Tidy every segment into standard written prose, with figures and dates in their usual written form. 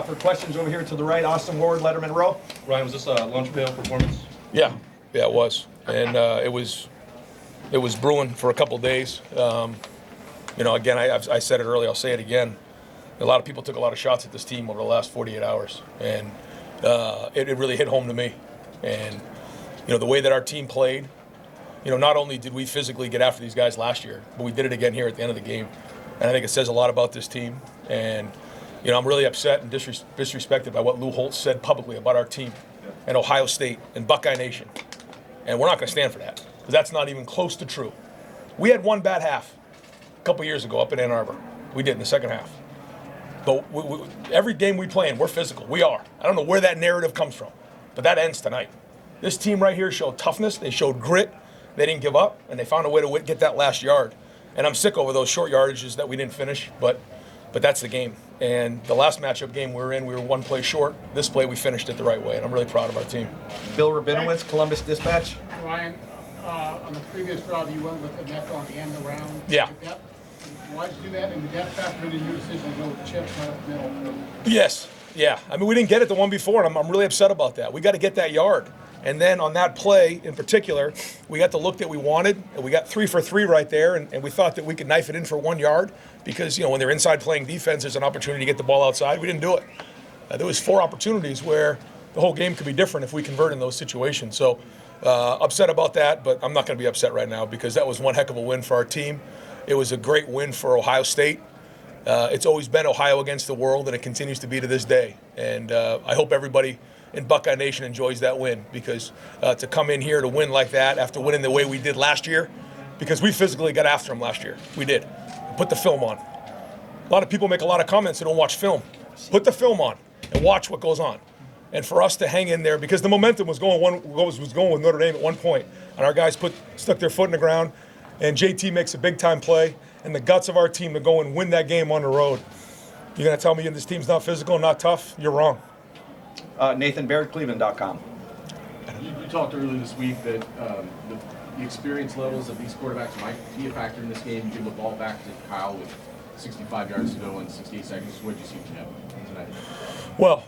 for questions over here to the right. Austin Ward, Letterman Row. Ryan, was this a lunch pail performance? Yeah, it was, and it was brewing for a couple days. Again, I said it earlier, I'll say it again. A lot of people took a lot of shots at this team over the last 48 hours, and it really hit home to me. And the way that our team played, not only did we physically get after these guys last year, but we did it again here at the end of the game. And I think it says a lot about this team. And I'm really upset and disrespected by what Lou Holtz said publicly about our team and Ohio State and BuckeyeNation. And we're not going to stand for that, because that's not even close to true. We had one bad half a couple years ago up in Ann Arbor. We did in the second half. But every game we play in, we're physical. We are. I don't know where that narrative comes from, but that ends tonight. This team right here showed toughness. They showed grit. They didn't give up, and they found a way to get that last yard. And I'm sick over those short yardages that we didn't finish, but that's the game. And the last matchup game we were one play short. This play, we finished it the right way, and I'm really proud of our team. Bill Rabinowitz, Columbus Dispatch. Ryan, on the previous drive, you went with the net on the end around. Yeah. Why did you do that? And did that factor into your decision to go with Chip middle? Yes. Yeah. I mean, we didn't get it the one before, and I'm really upset about that. We got to get that yard. And then on that play in particular, we got the look that we wanted, and we got 3 for 3 right there, and we thought that we could knife it in for 1 yard because, when they're inside playing defense, there's an opportunity to get the ball outside. We didn't do it. There was 4 opportunities where the whole game could be different if we convert in those situations. So upset about that, but I'm not going to be upset right now because that was one heck of a win for our team. It was a great win for Ohio State. It's always been Ohio against the world, and it continues to be to this day. And I hope everybody in Buckeye Nation enjoys that win, because to come in here to win like that after winning the way we did last year, because we physically got after them last year. We did. Put the film on. A lot of people make a lot of comments that don't watch film. Put the film on and watch what goes on. And for us to hang in there, because the momentum was going with Notre Dame at one point, and our guys stuck their foot in the ground, and JT makes a big-time play, and the guts of our team to go and win that game on the road. You're going to tell me this team's not physical, not tough? You're wrong. Nathan Baird, Cleveland.com. You talked earlier this week that the experience levels of these quarterbacks might be a factor in this game. You give the ball back to Kyle with 65 yards to go in 68 seconds. What did you see tonight? Well,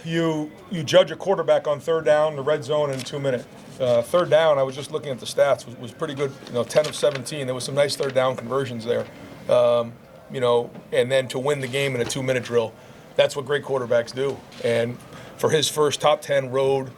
you judge a quarterback on third down, the red zone, in 2 minutes. Third down, I was just looking at the stats, was pretty good. 10 of 17. There was some nice third down conversions there. And then to win the game in a 2-minute drill, that's what great quarterbacks do. And for his first top 10 road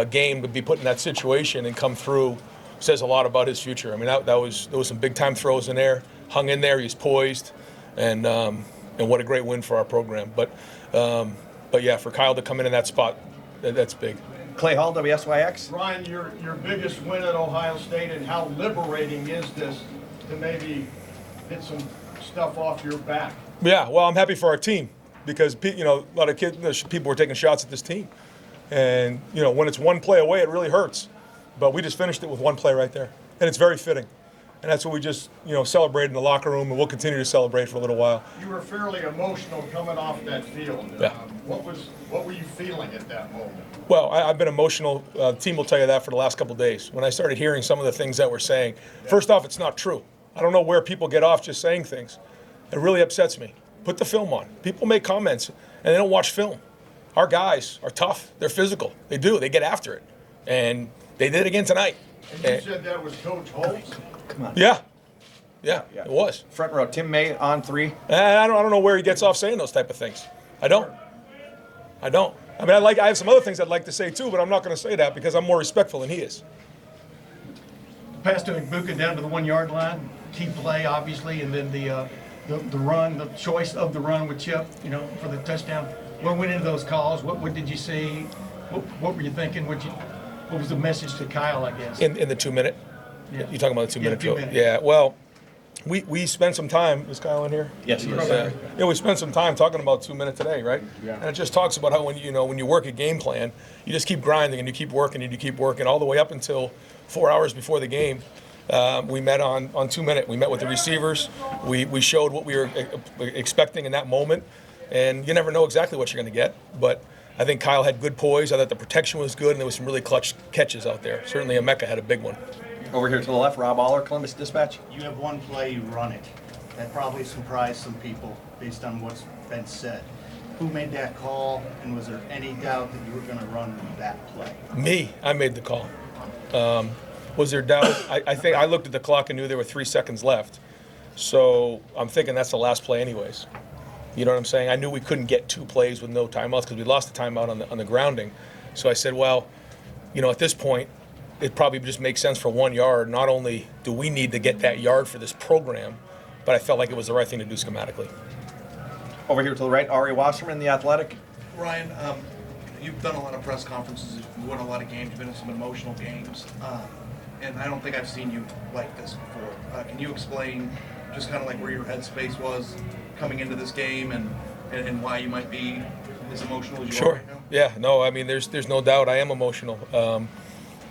game to be put in that situation and come through says a lot about his future. I mean, there was some big time throws in there. Hung in there, he's poised, and what a great win for our program. But yeah, for Kyle to come in that spot, that's big. Clay Hall, WSYX. Ryan, your biggest win at Ohio State, and how liberating is this to maybe get some stuff off your back? Yeah, well, I'm happy for our team, because a lot of people were taking shots at this team, and when it's one play away, it really hurts. But we just finished it with one play right there, and it's very fitting. And that's what we just celebrated in the locker room, and we'll continue to celebrate for a little while. You were fairly emotional coming off that field. Yeah. What were you feeling at that moment? Well, I've been emotional. The team will tell you that for the last couple of days. When I started hearing some of the things that we're saying, first off, it's not true. I don't know where people get off just saying things. It really upsets me. Put the film on. People make comments, and they don't watch film. Our guys are tough. They're physical. They do. They get after it. And they did it again tonight. And you said that was Coach Holtz? Come on. Yeah, it was. Front row, Tim May on 3. I don't know where he gets off saying those type of things. I don't. I mean, I have some other things I'd like to say too, but I'm not going to say that because I'm more respectful than he is. Pass to Buka down to the 1 yard line, key play obviously, and then the run, the choice of the run with Chip, for the touchdown. What went into those calls? What did you see? What were you thinking? What was the message to Kyle, I guess? In the 2 minute? Yeah. You're talking about the 2 minute drill? 2 minutes. Yeah, well, we spent some time. Is Kyle in here? Yes, he is. Yeah, we spent some time talking about 2 minute today, right? Yeah. And it just talks about how when you work a game plan, you just keep grinding and you keep working and you keep working all the way up until 4 hours before the game. We met on 2 minute. We met with the receivers. We showed what we were expecting in that moment, and you never know exactly what you're going to get, but I think Kyle had good poise. I thought the protection was good, and there was some really clutch catches out there. Certainly Emeka had a big one. Over here to the left, Rob Aller, Columbus Dispatch. You have one play, you run it. That probably surprised some people based on what's been said. Who made that call, and was there any doubt that you were going to run that play? Me, I made the call. Was there doubt? I think I looked at the clock and knew there were 3 seconds left. So I'm thinking that's the last play anyways. You know what I'm saying? I knew we couldn't get 2 plays with no timeouts because we lost the timeout on the grounding. So I said, well, at this point, it probably just makes sense for 1 yard. Not only do we need to get that yard for this program, but I felt like it was the right thing to do schematically. Over here to the right, Ari Wasserman, The Athletic. Ryan, you've done a lot of press conferences. You've won a lot of games. You've been in some emotional games. And I don't think I've seen you like this before. Can you explain just kind of like where your headspace was coming into this game and why you might be as emotional as you are right now? Yeah, no, I mean, there's no doubt I am emotional.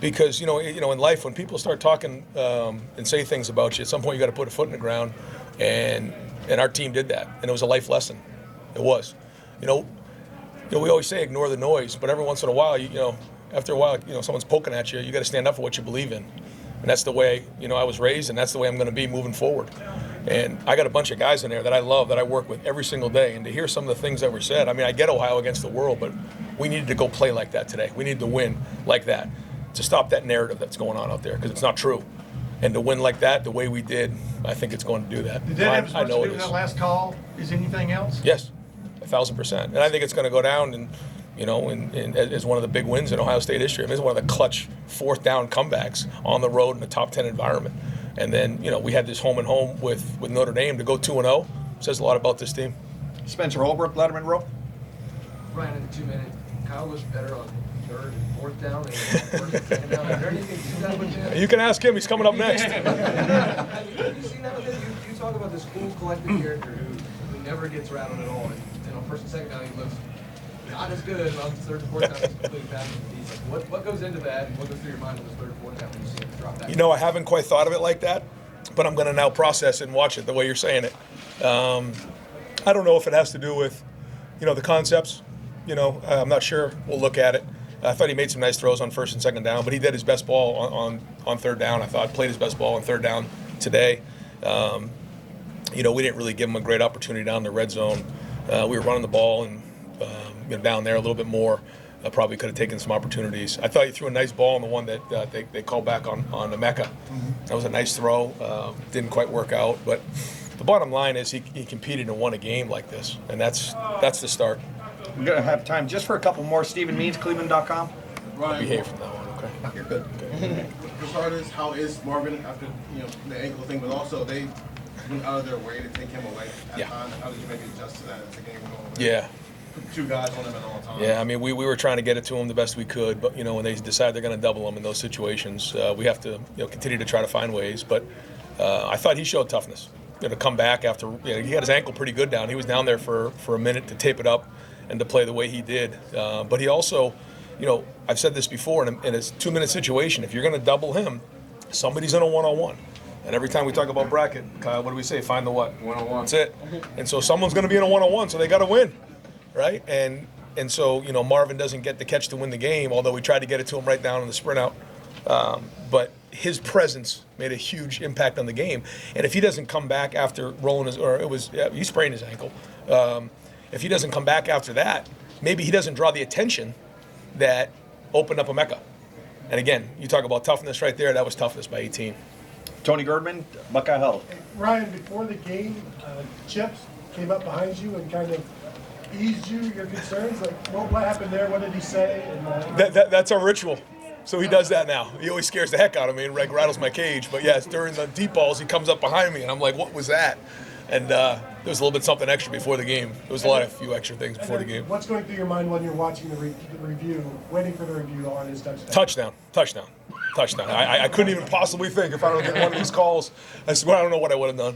Because, in life, when people start talking and say things about you, at some point you got to put a foot in the ground. And our team did that. And it was a life lesson. It was. We always say ignore the noise, but every once in a while, after a while, someone's poking at you, you got to stand up for what you believe in. And that's the way, I was raised, and that's the way I'm going to be moving forward. And I got a bunch of guys in there that I love, that I work with every single day. And to hear some of the things that were said, I mean, I get Ohio against the world, but we needed to go play like that today. We needed to win like that to stop that narrative that's going on out there, because it's not true. And to win like that, the way we did, I think it's going to do that. Did that have as much to do it with is. that last call as anything else? Yes, 1,000%. And I think it's going to go down as one of the big wins in Ohio State history. I mean, it's one of the clutch 4th down comebacks on the road in a top 10 environment. And then, we had this home and home with Notre Dame to go 2-0. Says a lot about this team. Spencer Holbrook, Letterman Row. Ryan, in 2 minutes, Kyle was better on 3rd and 4th down than 1st and 2nd down. Is there anything to that with him? You can ask him. He's coming up next. Have you seen that with him? You talk about this cool, collected character who never gets rattled at all. And on 1st and 2nd down, he looks not as good. On 3rd and 4th down, he's completely passing the piece. What goes into that, and what goes through your mind on this 3rd and 4th down when you see him drop that? I haven't quite thought of it like that, but I'm going to now process it and watch it the way you're saying it. I don't know if it has to do with, the concepts. I'm not sure. We'll look at it. I thought he made some nice throws on 1st and 2nd down, but he did his best ball on 3rd down. I thought played his best ball on 3rd down today. We didn't really give him a great opportunity down in the red zone. We were running the ball and down there a little bit more. Probably could have taken some opportunities. I thought he threw a nice ball on the one that they called back on the Mecca. That was a nice throw. Didn't quite work out, but the bottom line is he competed and won a game like this, and that's the start. We're going to have time just for a couple more. Stephen Means, Cleveland.com. Ryan, Behave from that one, okay? You're good. For starters, how is Marvin after the ankle thing, but also they went out of their way to take him away at Yeah. times. How did you maybe adjust to that as the game went on? Yeah. Put 2 guys on him at all times. Yeah, I mean, we were trying to get it to him the best we could, but, when they decide they're going to double him in those situations, we have to, continue to try to find ways. But I thought he showed toughness, to come back after, he had his ankle pretty good down. He was down there for a minute to tape it up and to play the way he did. But he also, I've said this before, in a 2-minute situation, if you're going to double him, somebody's in a one-on-one. And every time we talk about bracket, Kyle, what do we say? Find the what? One-on-one. That's it. And so someone's going to be in a one-on-one, so they got to win, right? And so, Marvin doesn't get the catch to win the game, although we tried to get it to him right down in the sprint out. But his presence made a huge impact on the game. And if he doesn't come back after rolling he sprained his ankle. If he doesn't come back after that, maybe he doesn't draw the attention that opened up a Mecca. And again, you talk about toughness right there. That was toughness by 18. Tony Girdman, Buckeye Huddle. Ryan, before the game, Chips came up behind you and kind of eased your concerns. Like, what happened there? What did he say? And, That's our ritual. So he does that now. He always scares the heck out of me and rattles my cage. But yes, during the deep balls, he comes up behind me, and I'm like, what was that? And there was a little bit something extra before the game. There was a few extra things before the game. What's going through your mind when you're watching the review, waiting for the review on his touchdown? Touchdown. I couldn't even possibly think if I don't get one of these calls. I swear I don't know what I would have done.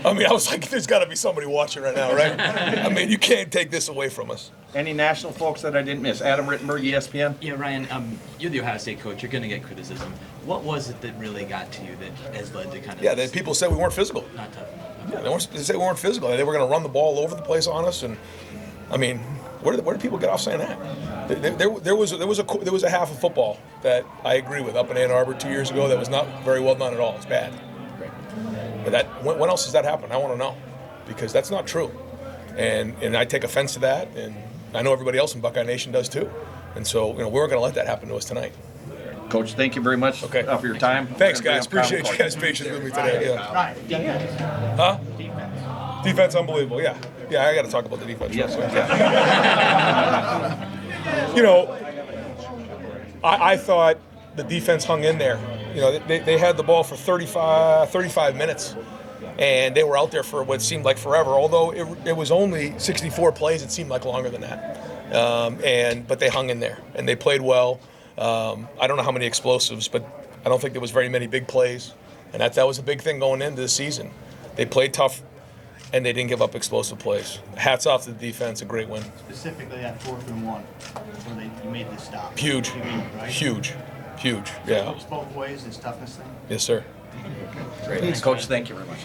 I mean, I was like, there's got to be somebody watching right now, right? I mean, you can't take this away from us. Any national folks that I didn't miss? Adam Rittenberg, ESPN. Yeah, Ryan, you're the Ohio State coach. You're going to get criticism. What was it that really got to you that has led to kind of that people said we weren't physical. not tough enough? Yeah, they said we weren't physical. They were going to run the ball all over the place on us, and I mean, where did people get off saying that? There was a half of football that I agree with up in Ann Arbor 2 years ago that was not very well done at all. It's bad. But when else has that happened? I want to know, because that's not true. And I take offense to that, and I know everybody else in Buckeye Nation does too. And so, we weren't going to let that happen to us tonight. Coach, thank you very much for your time. Thanks, guys. Appreciate you guys' patience with me today. Yeah. Right, defense. Huh? Defense. Defense, unbelievable. Yeah. Yeah, I got to talk about the defense. Yes, real quick. I thought the defense hung in there. They had the ball for 35 minutes, and they were out there for what seemed like forever. Although it was only 64 plays, it seemed like longer than that. But they hung in there, and they played well. I don't know how many explosives, but I don't think there was very many big plays, and that was a big thing going into the season. They played tough, and they didn't give up explosive plays. Hats off to the defense, a great win. Specifically that 4th and 1, where you made the stop. Huge, You mean, right? huge, yeah. Helps both ways, this toughness thing. Yes, sir. Great. Coach, thank you very much.